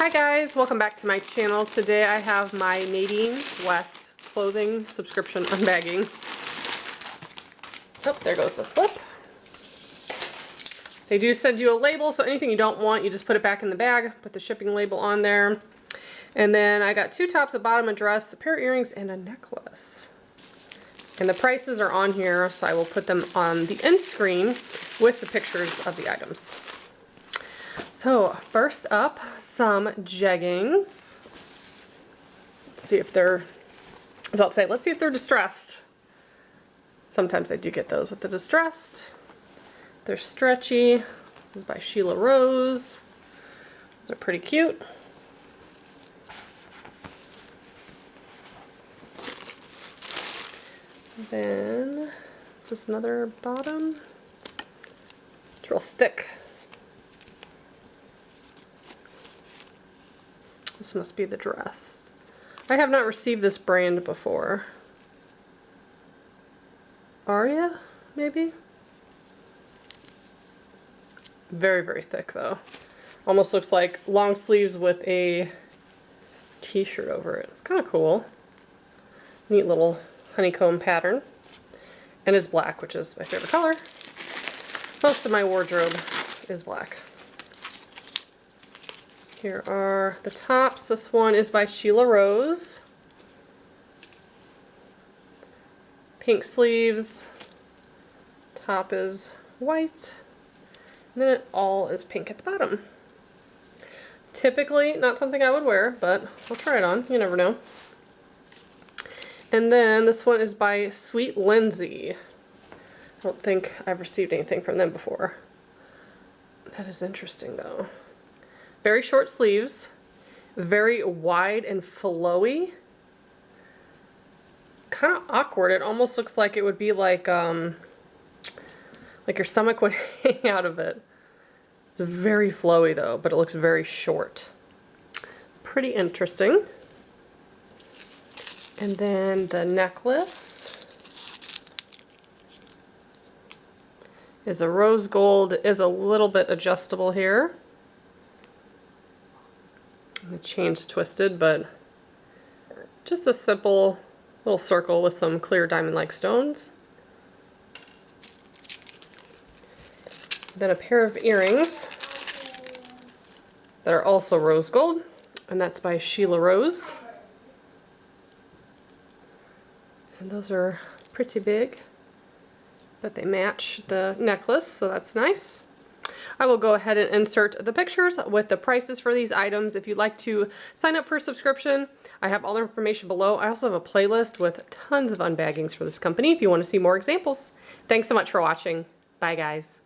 Hi guys, welcome back to my channel. Today I have my Nadine West clothing subscription unbagging. Oh, there goes the slip. They do send you a label, so anything you don't want, you just put it back in the bag, put the shipping label on there. And then I got 2 tops, a bottom, a dress, a pair of earrings, and a necklace. And the prices are on here, so I will put them on the end screen with the pictures of the items. So first up, some jeggings. Let's see if they're, I was about to say, let's see if they're distressed. Sometimes I do get those with the distressed. They're stretchy. This is by Cielo. Those are pretty cute. Then, is this another bottom? It's real thick. This must be the dress. I have not received this brand before. Aria, maybe? Very, very thick though. Almost looks like long sleeves with a t-shirt over it. It's kind of cool. Neat little honeycomb pattern. And it's black, which is my favorite color. Most of my wardrobe is black. Here are the tops. This one is by Cielo. Pink sleeves. Top is white. And then it all is pink at the bottom. Typically not something I would wear, but I'll try it on. You never know. And then this one is by Sweet Lindsay. I don't think I've received anything from them before. That is interesting though. Very short sleeves, very wide and flowy. Kind of awkward. It almost looks like it would be like your stomach would hang out of it. It's very flowy though, but it looks very short. Pretty interesting. And then the necklace is a rose gold. It is a little bit adjustable here. The chain's twisted, but just a simple little circle with some clear diamond-like stones. Then a pair of earrings that are also rose gold, and that's by Cielo. And those are pretty big, but they match the necklace, so that's nice. I will go ahead and insert the pictures with the prices for these items. If you'd like to sign up for a subscription, I have all the information below. I also have a playlist with tons of unbaggings for this company if you want to see more examples. Thanks so much for watching. Bye guys.